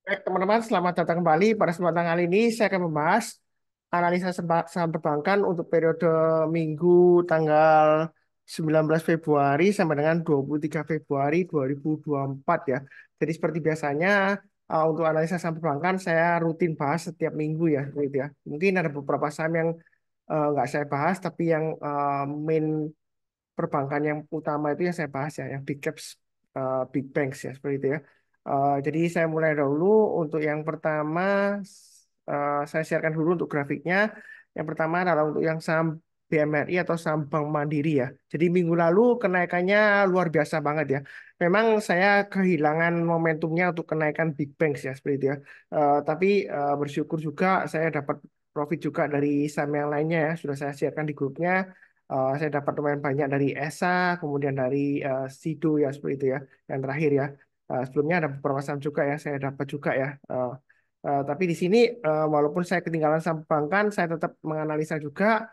Baik, teman-teman, selamat datang kembali. Pada kesempatan kali ini, saya akan membahas analisa saham perbankan untuk periode Minggu tanggal 19 Februari sampai dengan 23 Februari 2024 ya. Jadi seperti biasanya, untuk analisa saham perbankan, saya rutin bahas setiap minggu ya, gitu ya. Mungkin ada beberapa saham yang nggak saya bahas, tapi yang main perbankan yang utama itu yang saya bahas ya, yang big caps, big banks ya, seperti itu ya. Jadi saya mulai dahulu untuk yang pertama, saya sharekan dulu untuk grafiknya. Yang pertama adalah untuk yang saham BMRI atau saham Bank Mandiri ya. Jadi minggu lalu kenaikannya luar biasa banget ya. Memang saya kehilangan momentumnya untuk kenaikan big banks ya, seperti itu ya. Tapi bersyukur juga saya dapat profit juga dari saham yang lainnya ya. Sudah saya sharekan di grupnya. Saya dapat lumayan banyak dari ESA, kemudian dari Sido ya seperti itu ya, yang terakhir ya. Sebelumnya ada beberapa saham juga ya, saya dapat juga ya. Tapi di sini walaupun saya ketinggalan saham perbankan, saya tetap menganalisa juga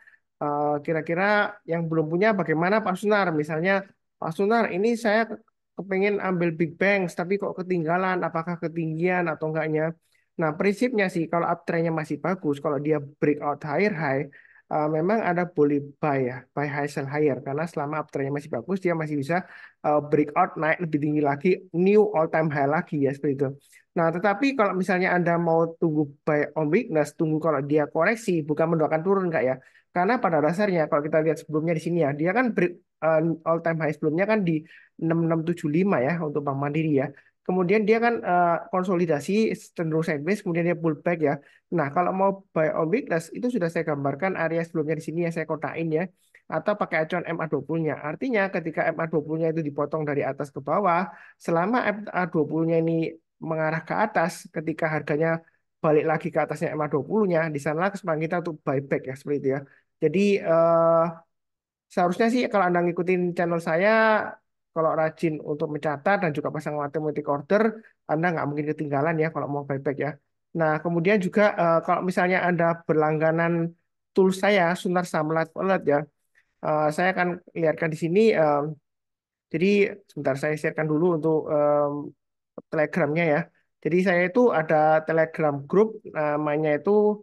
kira-kira yang belum punya bagaimana Pak Sunar. Misalnya Pak Sunar, ini saya kepengen ambil Big Bangs, tapi kok ketinggalan, apakah ketinggian atau enggaknya. Nah, prinsipnya sih kalau uptrendnya masih bagus, kalau dia breakout higher high, memang ada boleh buy ya, buy high sell higher karena selama uptrendnya masih bagus dia masih bisa breakout naik lebih tinggi lagi, new all time high lagi ya seperti itu. Nah, tetapi kalau misalnya Anda mau tunggu buy on weakness, tunggu kalau dia koreksi, bukan mendoakan turun enggak ya? Karena pada dasarnya kalau kita lihat sebelumnya di sini ya, dia kan break all time high sebelumnya kan di 6675 ya untuk Bank Mandiri ya. Kemudian dia kan konsolidasi cenderung sideways, kemudian dia pullback ya. Nah, kalau mau buy on weakness itu sudah saya gambarkan area sebelumnya di sini yang saya kotain ya, atau pakai acuan MA20-nya. Artinya ketika MA20-nya itu dipotong dari atas ke bawah, selama MA20-nya ini mengarah ke atas, ketika harganya balik lagi ke atasnya MA20-nya, di sana kesempatan kita untuk buyback ya seperti itu ya. Jadi seharusnya sih kalau Anda ngikutin channel saya, kalau rajin untuk mencatat dan juga pasang automatic order, Anda nggak mungkin ketinggalan ya kalau mau buyback ya. Nah, kemudian juga kalau misalnya Anda berlangganan tools saya, Sunar Samlat Alert ya, saya akan lihatkan di sini. Jadi sebentar saya sharekan dulu untuk Telegramnya ya. Jadi saya itu ada Telegram group namanya itu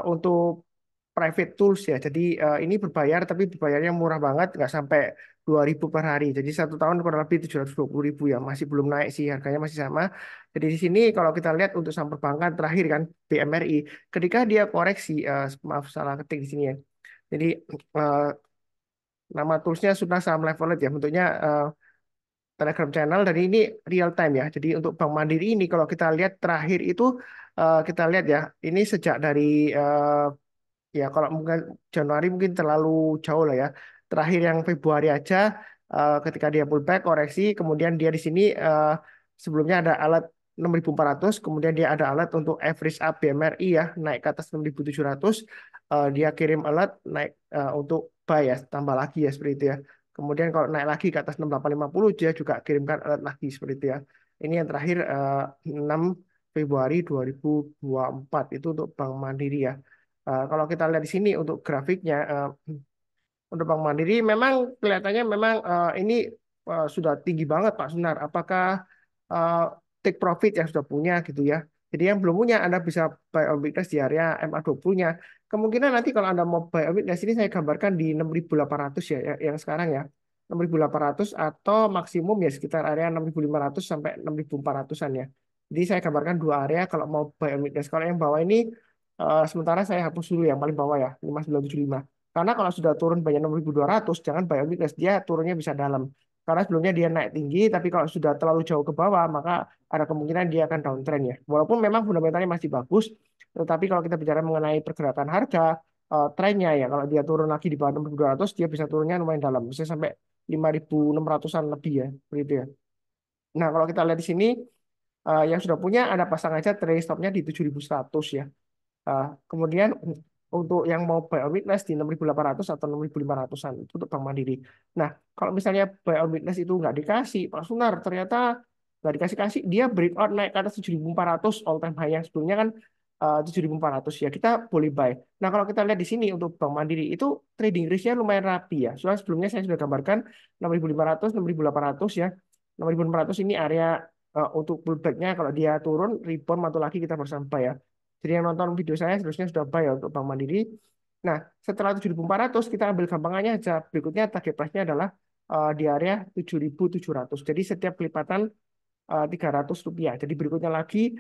untuk private tools ya. Jadi ini berbayar tapi berbayarnya murah banget, nggak sampai 2.000 per hari. Jadi satu tahun kurang lebih 720.000 ya. Masih belum naik sih, harganya masih sama. Jadi di sini kalau kita lihat untuk saham perbankan terakhir kan BMRI, ketika dia koreksi, maaf salah ketik di sini ya. Jadi eh, nama toolsnya sudah saham levelet ya. Bentuknya Telegram channel dan ini real time ya. Jadi untuk Bank Mandiri ini kalau kita lihat terakhir itu kita lihat ya, ini sejak dari ya kalau mungkin Januari mungkin terlalu jauh lah ya. Terakhir yang Februari aja ketika dia pullback koreksi, kemudian dia di sini sebelumnya ada alat 6.400, kemudian dia ada alat untuk average up BMRI ya, naik ke atas 6.700, dia kirim alat naik untuk buy ya, tambah lagi ya seperti itu ya. Kemudian kalau naik lagi ke atas 6850 dia juga kirimkan alat lagi seperti itu ya. Ini yang terakhir 6 Februari 2024 itu untuk Bank Mandiri ya. Kalau kita lihat di sini untuk grafiknya, untuk Bank Mandiri memang kelihatannya memang ini sudah tinggi banget Pak Sunar. Apakah eh, take profit yang sudah punya gitu ya? Jadi yang belum punya Anda bisa buy on weakness di area MA20-nya. Kemungkinan nanti kalau Anda mau buy on weakness ini saya gambarkan di 6.800 ya, yang sekarang ya. 6.800 atau maksimum ya sekitar area 6.500 sampai 6.400-an ya. Jadi saya gambarkan dua area kalau mau buy on weakness. Kalau yang bawah ini sementara saya hapus dulu yang paling bawah ya, 5.975. Karena kalau sudah turun banyak 6.200, jangan buy on weakness, dia turunnya bisa dalam. Karena sebelumnya dia naik tinggi, tapi kalau sudah terlalu jauh ke bawah, maka ada kemungkinan dia akan downtrend ya. Walaupun memang fundamentalnya masih bagus, tetapi kalau kita bicara mengenai pergerakan harga, trennya ya, kalau dia turun lagi di bawah 6.200, dia bisa turunnya lumayan dalam, bisa sampai 5.600-an lebih ya, begitu ya. Nah, kalau kita lihat di sini, yang sudah punya, Anda pasang aja trailing stopnya di 7.100 ya. Kemudian untuk yang mau buy on weakness di 6.800 atau 6.500-an itu untuk Bank Mandiri. Nah, kalau misalnya buy on weakness itu nggak dikasih, Pak Sunar ternyata nggak dikasih-kasih, dia breakout naik ke atas 7.400 all time high yang sebelumnya kan 7.400 ya, kita boleh buy. Nah, kalau kita lihat di sini untuk Bank Mandiri itu trading range-nya lumayan rapi ya. Soalnya sebelumnya saya sudah gambarkan 6.500, 6.800 ya. 6.600 ini area untuk pullbacknya kalau dia turun rebound mantul lagi kita baru sampai ya. Jadi yang nonton video saya seharusnya sudah buy ya untuk Bank Mandiri. Nah, setelah 7.400 kita ambil gampangannya aja. Berikutnya target price-nya adalah di area 7.700. Jadi setiap kelipatan Rp300. Jadi berikutnya lagi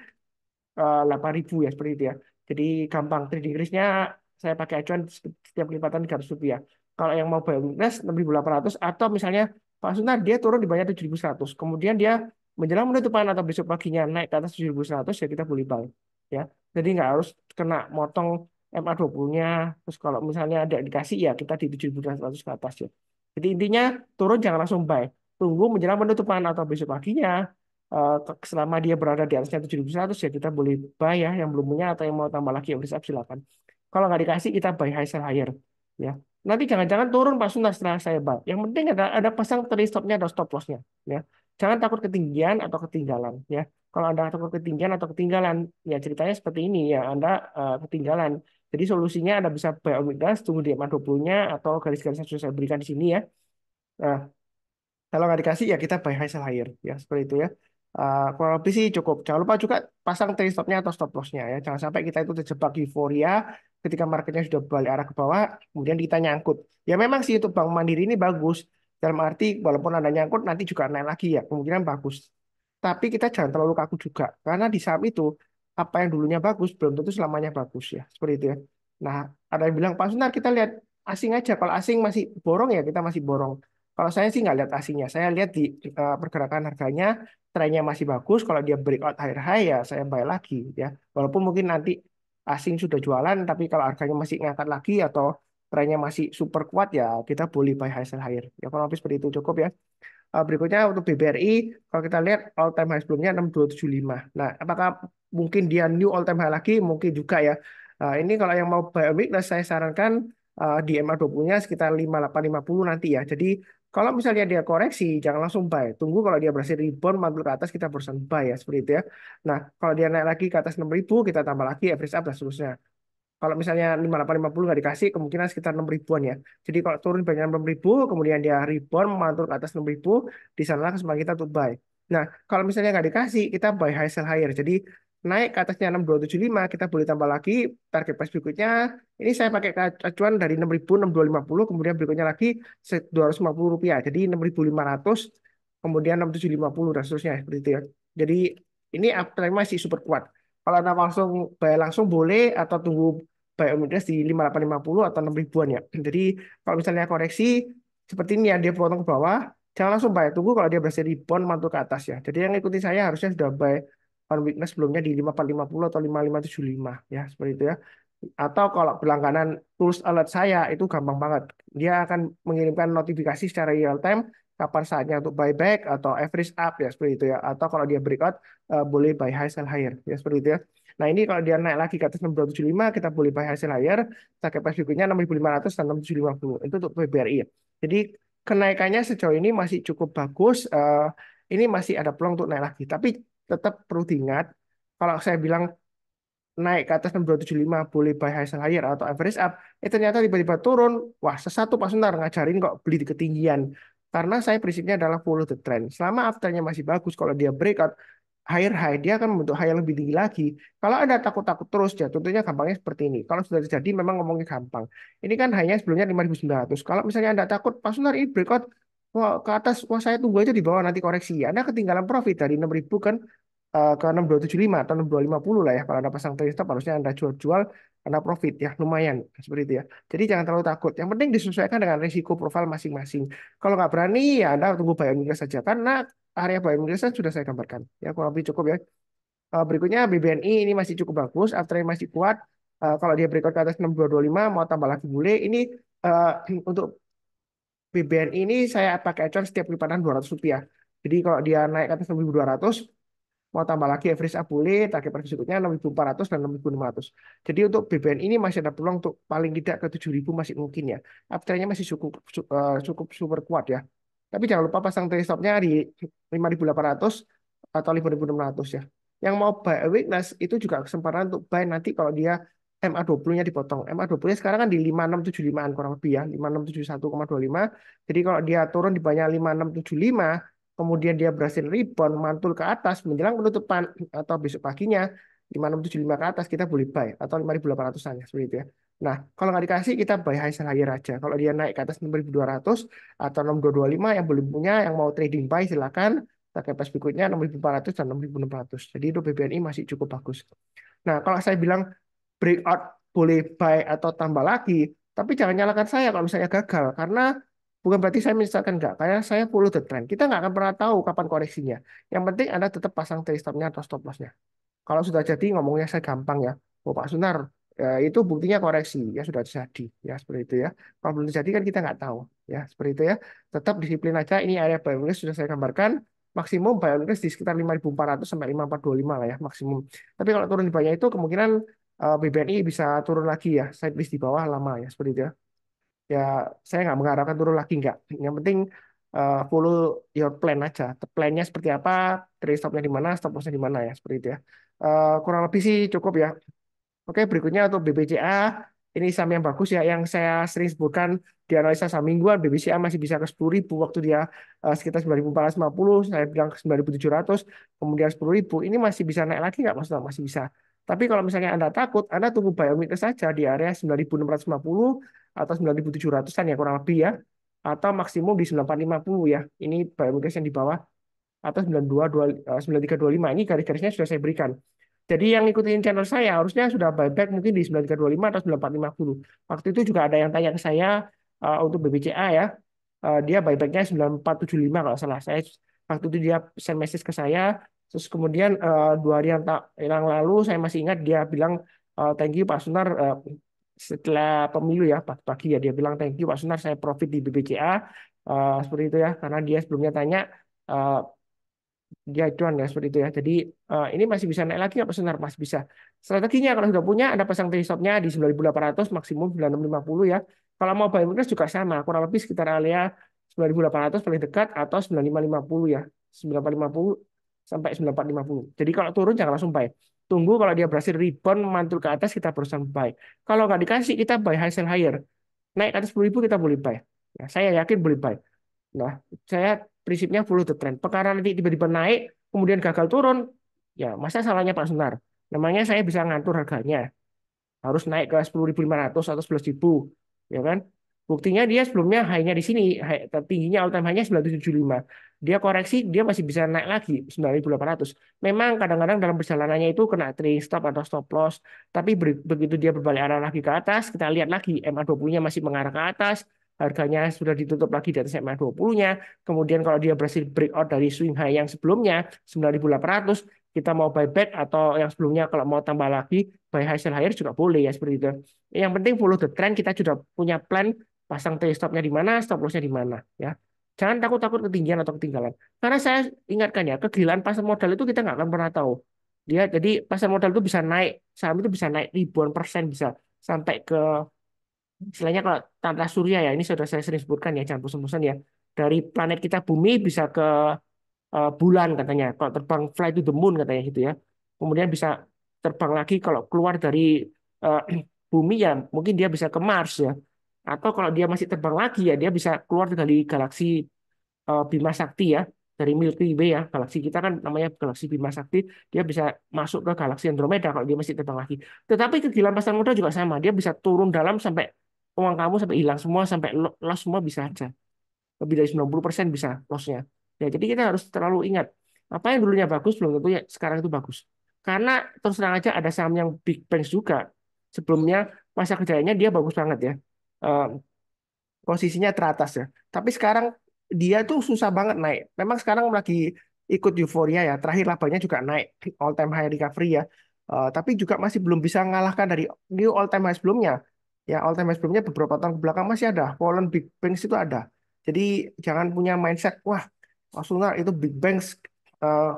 8.000 ya seperti itu ya. Jadi gampang trading risk-nya saya pakai acuan setiap kelipatan Rp300. Kalau yang mau buy weakness 6.800 atau misalnya Pak Sunar dia turun di bawah 7.100. Kemudian dia menjelang penutupan atau besok paginya naik ke atas 7.100 ya kita boleh buy ya. Jadi nggak harus kena motong MA20-nya. Terus kalau misalnya ada dikasih ya kita di 7.100 ke atas ya. Jadi intinya turun jangan langsung buy. Tunggu menjelang penutupan atau besok paginya eh, selama dia berada di atasnya 7.100 ya kita boleh buy ya yang belum punya atau yang mau tambah lagi ya udah silakan. Kalau nggak dikasih kita buy high sell higher ya. Nanti jangan-jangan turun Pak Sunas setelah saya buy. Yang penting ada pasang trade stopnya atau stop lossnya ya. Jangan takut ketinggian atau ketinggalan ya. Kalau Anda takut ketinggian atau ketinggalan ya ceritanya seperti ini ya Anda ketinggalan. Jadi solusinya Anda bisa buy on weakness, tunggu di MA20-nya atau garis-garis yang sudah saya berikan di sini ya. Nah, kalau nggak dikasih ya kita buy high sell higher ya seperti itu ya. Kurang lebih sih cukup. Jangan lupa juga pasang trade stopnya atau stop lossnya ya. Jangan sampai kita itu terjebak euforia ketika marketnya sudah balik arah ke bawah, kemudian kita nyangkut. Ya memang sih untuk Bank Mandiri ini bagus. Dalam arti walaupun ada nyangkut nanti juga naik lagi ya. Kemungkinan bagus. Tapi kita jangan terlalu kaku juga. Karena di saham itu apa yang dulunya bagus belum tentu selamanya bagus ya. Seperti itu ya. Nah, ada yang bilang Pak Sunar kita lihat asing aja. Kalau asing masih borong ya kita masih borong. Kalau saya sih nggak lihat aslinya, saya lihat di pergerakan harganya, trennya masih bagus. Kalau dia breakout higher high ya saya buy lagi ya. Walaupun mungkin nanti asing sudah jualan, tapi kalau harganya masih ngangkat lagi atau trennya masih super kuat ya kita boleh buy high sell higher. Ya kalau habis seperti itu cukup ya. Berikutnya untuk BBRI, kalau kita lihat all time high sebelumnya 6275. Nah, apakah mungkin dia new all time high lagi? Mungkin juga ya. Ini kalau yang mau buy on weakness, saya sarankan di MA20-nya sekitar 5850 nanti ya. Jadi kalau misalnya dia koreksi, jangan langsung buy. Tunggu kalau dia berhasil rebound, mantul ke atas, kita barusan buy ya, seperti itu ya. Nah, kalau dia naik lagi ke atas 6.000, kita tambah lagi average up dan seterusnya. Kalau misalnya 5850 nggak dikasih, kemungkinan sekitar 6.000-an ya. Jadi kalau turun banyak 6.000, kemudian dia rebound, mantul ke atas 6.000, di sanalah kesempatan kita untuk buy. Nah, kalau misalnya nggak dikasih, kita buy high sell higher. Jadi naik ke atasnya 6275, kita boleh tambah lagi target price berikutnya. Ini saya pakai acuan dari 6.000, 6250, kemudian berikutnya lagi Rp250. Jadi 6.500, kemudian 6.750 dan seterusnya seperti itu ya. Jadi ini uptrend masih super kuat. Kalau Anda langsung bayar langsung boleh atau tunggu buy omnibus di 5850 atau 6.000-an ya. Jadi kalau misalnya koreksi seperti ini ya dia potong ke bawah, jangan langsung buy, tunggu kalau dia berhasil rebound mantul ke atas ya. Jadi yang ikuti saya harusnya sudah buy on weakness sebelumnya di 5450 atau 5575 ya, seperti itu ya. Atau kalau berlangganan tools alert saya itu gampang banget. Dia akan mengirimkan notifikasi secara real time kapan saatnya untuk buyback atau average up ya seperti itu ya. Atau kalau dia breakout boleh buy high sell higher ya seperti itu ya. Nah ini kalau dia naik lagi ke atas 6275 kita boleh buy high sell higher. Target price berikutnya 6.500 dan 6.750 itu untuk BBRI ya. Jadi kenaikannya sejauh ini masih cukup bagus. Ini masih ada peluang untuk naik lagi. Tapi tetap perlu diingat kalau saya bilang naik ke atas 6275 boleh buy high sell higher atau average up, ternyata tiba-tiba turun, wah sesatu Pak Sunar ngajarin kok beli di ketinggian. Karena saya prinsipnya adalah follow the trend. Selama afternya masih bagus, kalau dia breakout higher high, dia akan membentuk high yang lebih tinggi lagi. Kalau ada takut-takut terus, ya tentunya gampangnya seperti ini. Kalau sudah terjadi, memang ngomongnya gampang. Ini kan hanya sebelumnya 5.900. Kalau misalnya Anda takut, Pak Sunar ini breakout, wah, ke atas, wah saya tunggu aja di bawah nanti koreksi. Anda ketinggalan profit dari 6.000 kan ke 6275 atau 6250 lah ya. Kalau Anda pasang trade stop harusnya Anda jual-jual Anda profit ya lumayan seperti itu ya. Jadi jangan terlalu takut. Yang penting disesuaikan dengan risiko profil masing-masing. Kalau nggak berani ya Anda tunggu buy and hold saja karena area buy and hold sudah saya gambarkan. Ya kurang lebih cukup ya. Berikutnya BBNI ini masih cukup bagus, uptrend masih kuat. Kalau dia breakout ke atas 6225 mau tambah lagi boleh. Ini eh, untuk BBNI ini saya pakai acuan setiap lipatan Rp200. Jadi kalau dia naik ke atas 6.200 mau tambah lagi average up boleh, target price berikutnya 6.400 dan 6.500. Jadi untuk BBN ini masih ada peluang untuk paling tidak ke 7.000 masih mungkin ya. Uptrendnya masih cukup super kuat ya. Tapi jangan lupa pasang trade stopnya di 5.800 atau 5.600 ya. Yang mau buy a weakness itu juga kesempatan untuk buy nanti kalau dia MA20-nya dipotong. MA20-nya sekarang kan di 5675-an kurang lebih ya, 5671,25. Jadi kalau dia turun di banyak 5675 kemudian dia berhasil rebound, mantul ke atas, menjelang penutupan, atau besok paginya, 5675 ke atas, kita boleh buy, atau 5800-an ya, seperti itu ya. Nah, kalau nggak dikasih, kita buy high sell higher aja. Kalau dia naik ke atas 6200 atau 6225, yang belum punya, yang mau trading buy, silakan. Pakai pas berikutnya 6400 dan 6600. Jadi itu BBNI masih cukup bagus. Nah, kalau saya bilang breakout boleh buy atau tambah lagi, tapi jangan nyalakan saya kalau misalnya gagal, karena bukan berarti saya misalkan enggak, kayak saya follow the trend. Kita nggak akan pernah tahu kapan koreksinya. Yang penting Anda tetap pasang trade stop-nya atau stop loss-nya. Kalau sudah jadi ngomongnya saya gampang ya. Oh Pak Sunar, itu buktinya koreksi ya sudah terjadi ya seperti itu ya. Kalau belum terjadi kan kita nggak tahu ya seperti itu ya. Tetap disiplin aja. Ini area buy and sudah saya gambarkan. Maksimum buy and di sekitar 5400 sampai 5425 lah ya maksimum. Tapi kalau turun di banyak itu kemungkinan BBNI bisa turun lagi ya. Side list di bawah lama ya seperti itu ya. Ya saya nggak mengharapkan turun lagi nggak. Yang penting follow your plan aja. Plannya seperti apa, trade stopnya di mana, stop lossnya di mana ya seperti itu ya. Kurang lebih sih cukup ya. Oke, berikutnya untuk BBCA, ini saham yang bagus ya, yang saya sering sebutkan di analisa saham mingguan, BBCA masih bisa ke 10.000 waktu dia sekitar 9.450, saya bilang ke 9.700, kemudian 10.000, ini masih bisa naik lagi nggak Mas? Masih bisa. Tapi kalau misalnya Anda takut, Anda tunggu buy on weakness saja di area 9.650 atau 9.700-an ya kurang lebih ya, atau maksimum di 9.450 ya, ini buy on weakness yang di bawah, atau 9325, ini garis-garisnya sudah saya berikan. Jadi yang ngikutin channel saya harusnya sudah buyback mungkin di 9325 atau 9450. Waktu itu juga ada yang tanya ke saya untuk BBCA ya. Dia buybacknya 9475 kalau salah. Saya waktu itu dia send message ke saya. Terus kemudian 2 hari yang lalu saya masih ingat dia bilang thank you Pak Sunar, setelah pemilu ya pagi ya dia bilang thank you Pak Sunar, saya profit di BBCA. Seperti itu ya karena dia sebelumnya tanya eh, dia cuan ya seperti itu ya. Jadi ini masih bisa naik lagi nggak Pak Sunar? Masih bisa. Strateginya kalau sudah punya Anda pasang trade stop-nya di 9.800 maksimum 9.650 ya. Kalau mau buy weakness juga sama, kurang lebih sekitar area 9.800 paling dekat atau 9.550 ya. 9.450 sampai 9.450. Jadi kalau turun jangan langsung buy. Tunggu kalau dia berhasil rebound mantul ke atas kita berusaha buy. Kalau nggak dikasih kita buy high sell higher. Naik ke atas 10.000 kita boleh buy. Ya, saya yakin boleh buy. Nah, saya prinsipnya follow the trend. Perkara nanti tiba-tiba naik, kemudian gagal turun, ya masa salahnya Pak Sunar? Namanya saya bisa ngatur harganya. Harus naik ke 10.500 atau 11.000, ya kan? Buktinya dia sebelumnya high-nya di sini, tingginya all time high-nya 975. Dia koreksi, dia masih bisa naik lagi 9.800. Memang kadang-kadang dalam perjalanannya itu kena trailing stop atau stop loss, tapi begitu dia berbalik arah lagi ke atas, kita lihat lagi MA20-nya masih mengarah ke atas, harganya sudah ditutup lagi di atas MA20-nya. Kemudian kalau dia berhasil breakout dari swing high yang sebelumnya 9.800, kita mau buyback atau yang sebelumnya kalau mau tambah lagi buy high sell higher juga boleh ya seperti itu. Yang penting follow the trend, kita sudah punya plan pasang trade stopnya di mana, stop lossnya di mana ya. Jangan takut-takut ketinggian atau ketinggalan. Karena saya ingatkan ya, kegilaan pasar modal itu kita nggak akan pernah tahu. Dia jadi pasar modal itu bisa naik, saham itu bisa naik ribuan persen, bisa sampai ke istilahnya kalau tata surya ya, ini sudah saya sering sebutkan ya, jangan bosan-bosan ya. Dari planet kita bumi bisa ke bulan katanya. Kalau terbang fly to the moon katanya gitu ya. Kemudian bisa terbang lagi kalau keluar dari eh, bumi ya mungkin dia bisa ke Mars ya. Atau kalau dia masih terbang lagi ya dia bisa keluar dari galaksi Bima Sakti ya. Dari Milky Way ya. Galaksi kita kan namanya galaksi Bima Sakti. Dia bisa masuk ke galaksi Andromeda kalau dia masih terbang lagi. Tetapi kegilaan pasar modal juga sama. Dia bisa turun dalam sampai uang kamu sampai hilang semua, sampai loss semua bisa aja. Lebih dari 90% bisa loss-nya. Ya, jadi kita harus terlalu ingat, apa yang dulunya bagus belum tentu ya sekarang itu bagus. Karena terus terang aja ada saham yang big banks juga. Sebelumnya masa kerjanya dia bagus banget ya. Eh, Posisinya teratas ya. Tapi sekarang dia tuh susah banget naik. Memang sekarang lagi ikut euforia ya. Terakhir labanya juga naik all time high recovery ya. Tapi juga masih belum bisa mengalahkan dari new all time high sebelumnya. Ya all time high sebelumnya beberapa tahun ke belakang masih ada. Fallen big banks itu ada. Jadi jangan punya mindset wah Sunar itu big banks eh,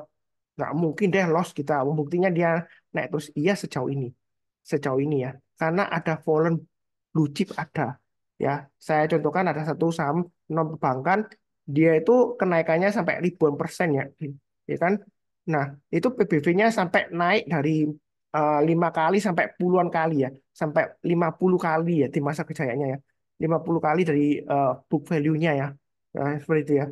nggak mungkin deh loss kita. Buktinya dia naik terus. Iya sejauh ini ya. Karena ada fallen blue chip ada. Ya, saya contohkan ada satu saham non perbankan, dia itu kenaikannya sampai ribuan persen ya, ya kan? Nah, itu PBV-nya sampai naik dari 5 kali sampai puluhan kali ya, sampai 50 kali ya di masa kejayaannya ya, 50 kali dari book value-nya ya. Nah, seperti itu ya.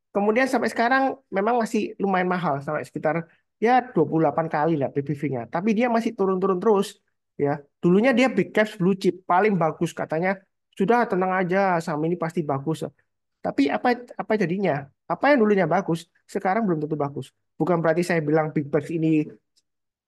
Kemudian sampai sekarang memang masih lumayan mahal sampai sekitar ya 28 kali lah PBV-nya. Tapi dia masih turun-turun terus ya. Dulunya dia big caps blue chip paling bagus katanya. Sudah tenang aja, saham ini pasti bagus. Tapi apa jadinya? Apa yang dulunya bagus sekarang belum tentu bagus. Bukan berarti saya bilang big caps ini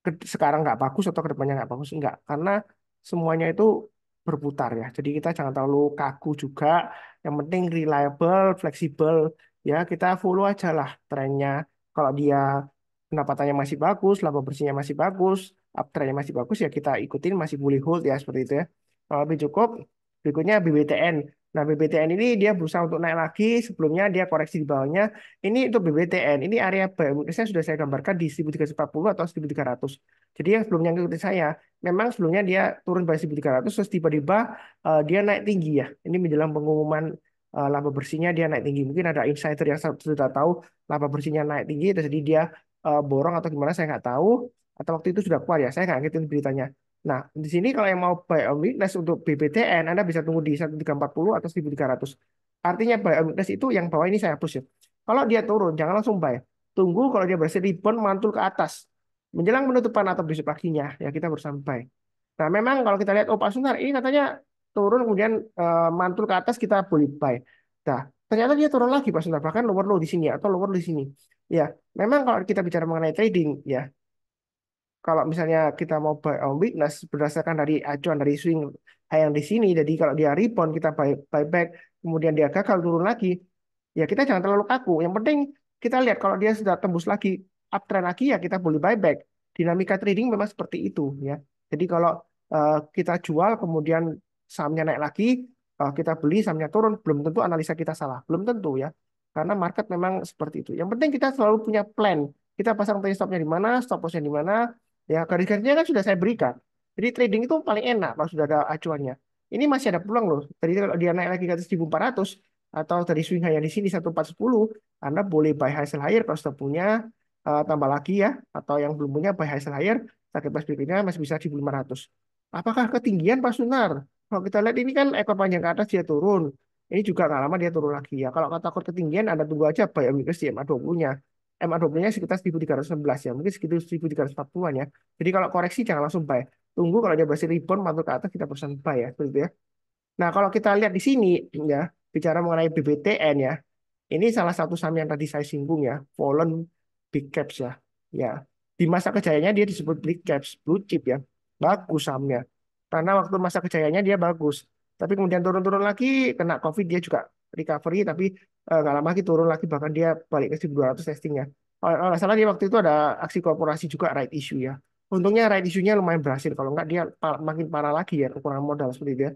sekarang nggak bagus atau kedepannya nggak bagus, enggak, karena semuanya itu berputar ya, jadi kita jangan terlalu kaku juga, yang penting reliable, fleksibel, ya kita follow aja lah trennya. Kalau dia pendapatannya masih bagus, laba bersihnya masih bagus, uptrendnya masih bagus, ya kita ikutin, masih boleh hold ya, seperti itu ya. Kalau lebih cukup, berikutnya BBTN. Nah, BBTN ini dia berusaha untuk naik lagi, sebelumnya dia koreksi di bawahnya. Ini untuk BBTN, ini area buy weakness-nya sudah saya gambarkan di 1340 atau 1300. Jadi yang sebelumnya ngikutin saya, memang sebelumnya dia turun by 1300, terus tiba-tiba dia naik tinggi ya. Ini menjelang pengumuman laba bersihnya dia naik tinggi. Mungkin ada insider yang sudah tahu laba bersihnya naik tinggi, terus jadi dia borong atau gimana saya nggak tahu. Atau waktu itu sudah keluar ya, saya nggak ngikutin beritanya. Nah, di sini kalau yang mau buy on weakness untuk BBTN, Anda bisa tunggu di 1340 atau 1300. Artinya buy on weakness itu yang bawah ini saya hapus ya. Kalau dia turun, jangan langsung buy. Tunggu kalau dia berhasil rebound mantul ke atas. Menjelang penutupan atau besok paginya, ya kita baru sampai. Nah, memang kalau kita lihat, oh Pak Sunar, ini katanya turun kemudian mantul ke atas kita boleh buy. Nah, ternyata dia turun lagi Pak Sunar, bahkan lower low di sini atau lower low di sini. Ya, memang kalau kita bicara mengenai trading, ya kalau misalnya kita mau buy on weakness berdasarkan dari acuan dari swing high yang di sini, jadi kalau dia rebound kita buy back, kemudian dia gagal turun lagi, ya kita jangan terlalu kaku. Yang penting kita lihat kalau dia sudah tembus lagi uptrend lagi ya kita boleh buy back. Dinamika trading memang seperti itu ya. Jadi kalau kita jual kemudian sahamnya naik lagi, kita beli sahamnya turun, belum tentu analisa kita salah, belum tentu ya. Karena market memang seperti itu. Yang penting kita selalu punya plan. Kita pasang trade stopnya di mana, stop lossnya di mana, ya, garis-garisnya kan sudah saya berikan. Jadi trading itu paling enak kalau sudah ada acuannya. Ini masih ada peluang loh. Tadi kalau dia naik lagi ke atas 1400 atau dari swing high yang di sini 1410, Anda boleh buy high sell higher kalau sudah punya, tambah lagi ya. Atau yang belum punya buy high sell higher, target price berikutnya masih bisa di 1500. Apakah ketinggian Pak Sunar? Kalau kita lihat ini kan ekor panjang ke atas dia turun. Ini juga nggak lama dia turun lagi ya. Kalau takut ketinggian, Anda tunggu aja buy weakness di MA20-nya. MA20-nya sekitar 1311 ya, mungkin sekitar 1340-an ya. Jadi kalau koreksi jangan langsung buy. Tunggu kalau dia berhasil rebound mantul ke atas kita pesan buy ya, seperti itu ya. Nah, kalau kita lihat di sini ya, bicara mengenai BBTN ya. Ini salah satu saham yang tadi saya singgung ya, Fallen Big Caps ya. Ya, di masa kejayaannya dia disebut Big Caps, blue chip ya. Bagus sahamnya. Karena waktu masa kejayaannya dia bagus. Tapi kemudian turun-turun lagi, kena COVID dia juga recovery, tapi nggak lama lagi turun lagi, bahkan dia balik ke 1.200 testingnya. Kalau nggak salah dia waktu itu ada aksi korporasi juga right issue ya. Untungnya right issue-nya lumayan berhasil, kalau nggak dia makin parah lagi ya, kekurangan modal seperti itu ya.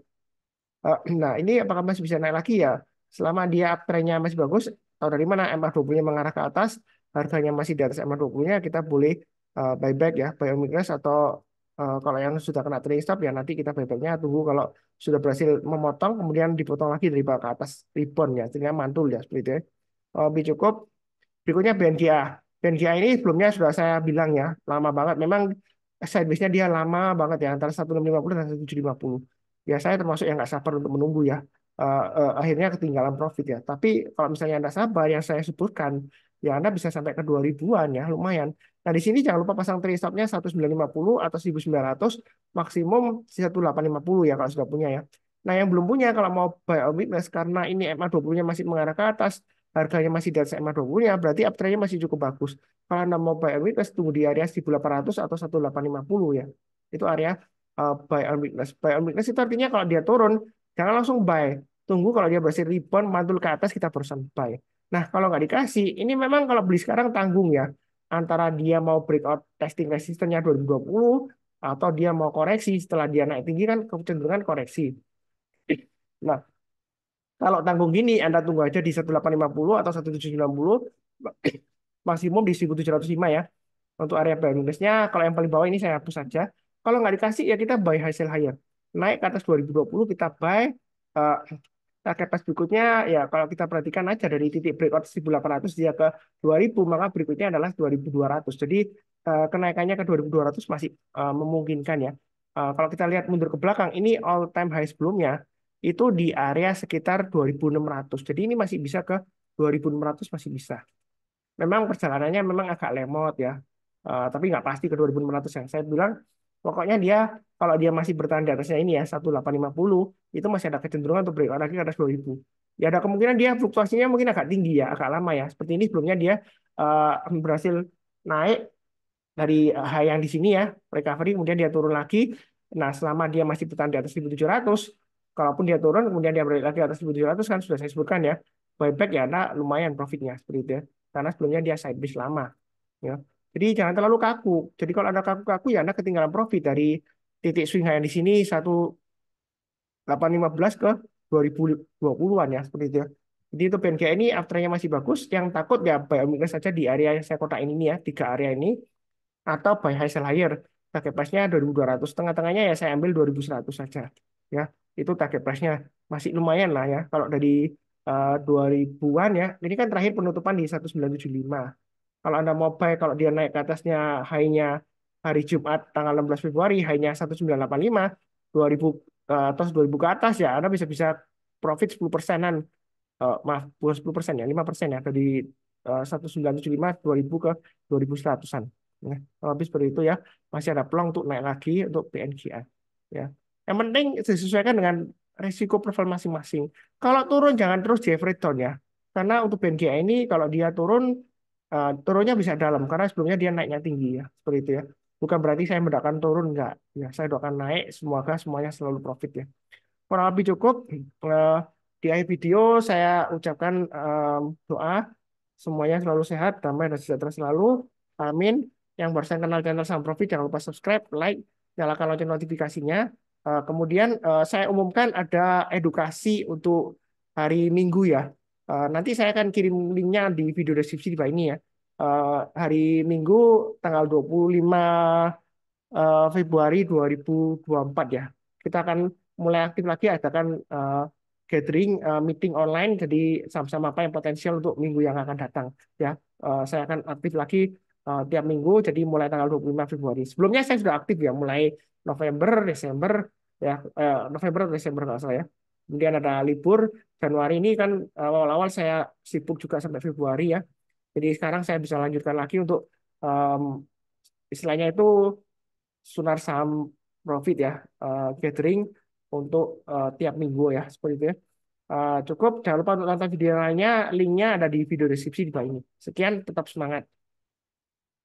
Nah, ini apakah masih bisa naik lagi ya? Selama dia uptrend-nya masih bagus, atau dari mana MA20-nya mengarah ke atas, harganya masih di atas MA20-nya, kita boleh buyback ya, buy on weakness, atau kalau yang sudah kena trailing stop ya nanti kita buybacknya tunggu kalau sudah berhasil memotong, kemudian dipotong lagi dari bawah ke atas rebound ya, sehingga mantul ya seperti itu ya. Lebih cukup. Berikutnya BNGA. BNGA ini sebelumnya sudah saya bilang ya, lama banget. Memang sideways-nya dia lama banget ya, antara 1650 dan 1750. Ya saya termasuk yang nggak sabar untuk menunggu ya. Akhirnya ketinggalan profit ya. Tapi kalau misalnya Anda sabar, yang saya sebutkan, ya Anda bisa sampai ke 2000-an ya, lumayan. Nah di sini jangan lupa pasang trade stop-nya 1950 atau 1900, maksimum 1850 ya kalau sudah punya ya. Nah yang belum punya kalau mau buy on weakness karena ini MA20-nya masih mengarah ke atas, harganya masih di atas MA20 ya, berarti uptrend-nya masih cukup bagus. Kalau Anda mau buy on weakness, tunggu di area 1800 atau 1850 ya. Itu area buy on weakness. Buy on weakness itu artinya kalau dia turun, jangan langsung buy. Tunggu kalau dia berhasil rebound, mantul ke atas, kita barusan buy. Nah, kalau nggak dikasih, ini memang kalau beli sekarang tanggung ya. Antara dia mau breakout testing resistennya 2020, atau dia mau koreksi setelah dia naik tinggi kan kecenderungan koreksi. Nah, kalau tanggung gini, Anda tunggu aja di 1850 atau 1790, maksimum di 1705 ya. Untuk area buy minusnya, kalau yang paling bawah ini saya hapus saja. Kalau nggak dikasih, ya kita buy hasil higher. Naik ke atas 2020, kita buy. eh, Target pas berikutnya, ya kalau kita perhatikan aja dari titik breakout 1800 dia ke 2000, maka berikutnya adalah 2200. Jadi kenaikannya ke 2200 masih memungkinkan ya. Kalau kita lihat mundur ke belakang, ini all time high sebelumnya, itu di area sekitar 2600. Jadi ini masih bisa ke 2.600 masih bisa. Memang perjalanannya memang agak lemot ya. Tapi nggak pasti ke 2.600 ya. Saya bilang pokoknya dia kalau dia masih bertahan di atasnya ini ya 1850 itu masih ada kecenderungan untuk breakout lagi ke atas 2.000. Ya ada kemungkinan dia fluktuasinya mungkin agak tinggi ya, agak lama ya. Seperti ini sebelumnya dia berhasil naik dari high yang di sini ya, recovery, kemudian dia turun lagi. Nah, selama dia masih bertahan di atas 1.700, kalaupun dia turun, kemudian dia balik lagi ke atas 1.700 kan sudah saya sebutkan ya, buyback ya, nah lumayan profitnya seperti itu ya. Karena sebelumnya dia side base lama. Ya. Jadi jangan terlalu kaku. Jadi kalau ada kaku-kaku ya Anda ketinggalan profit dari titik swing high yang di sini 1815 ke 2020-an ya seperti itu ya. Jadi itu BNK ini afternya masih bagus. Yang takut ya buy weakness saja di area yang saya kotak ini ya, tiga area ini atau buy high sell higher. Target price-nya 2.200. Tengah-tengahnya ya saya ambil 2.100 saja. Ya, itu target price-nya masih lumayan lah ya. Kalau dari 2000-an ya, ini kan terakhir penutupan di 1975. Kalau Anda mau buy, kalau dia naik ke atasnya high-nya hari Jumat tanggal 16 Februari, high-nya 1985, 2000 atau 2000 ke atas ya, Anda bisa-bisa profit 10%-an. Maaf, bukan 10% ya, 5% ya, dari 1975, 2000 ke 2100-an. Ya, kalau habis seperti itu ya, masih ada peluang untuk naik lagi untuk PNGA. Ya. Yang penting disesuaikan dengan risiko profil masing-masing. Kalau turun jangan terus di average down ya. Karena untuk PNGA ini kalau dia turun turunnya bisa dalam karena sebelumnya dia naiknya tinggi ya seperti itu ya. Bukan berarti saya mendoakan turun enggak. Ya, saya doakan naik semoga semuanya selalu profit ya. Kurang lebih cukup. Eh, di akhir video saya ucapkan doa semuanya selalu sehat, damai dan sejahtera selalu. Amin. Yang barusan kenal channel Sam Profit jangan lupa subscribe, like, nyalakan lonceng notifikasinya. Kemudian saya umumkan ada edukasi untuk hari Minggu ya. Nanti saya akan kirim linknya di video deskripsi di bawah ini ya. Hari Minggu tanggal 25 Februari 2024 ya. Kita akan mulai aktif lagi adakan gathering meeting online jadi sama-sama apa yang potensial untuk minggu yang akan datang ya. Saya akan aktif lagi tiap minggu jadi mulai tanggal 25 Februari. Sebelumnya saya sudah aktif ya mulai November, Desember ya November atau Desember nggak salah ya. Kemudian ada libur Januari ini kan awal-awal saya sibuk juga sampai Februari ya. Jadi sekarang saya bisa lanjutkan lagi untuk em, istilahnya itu Sunar Saham Profit ya, gathering untuk tiap minggu ya, seperti itu ya. Cukup, jangan lupa untuk nonton video lainnya, linknya ada di video deskripsi di bawah ini. Sekian, tetap semangat.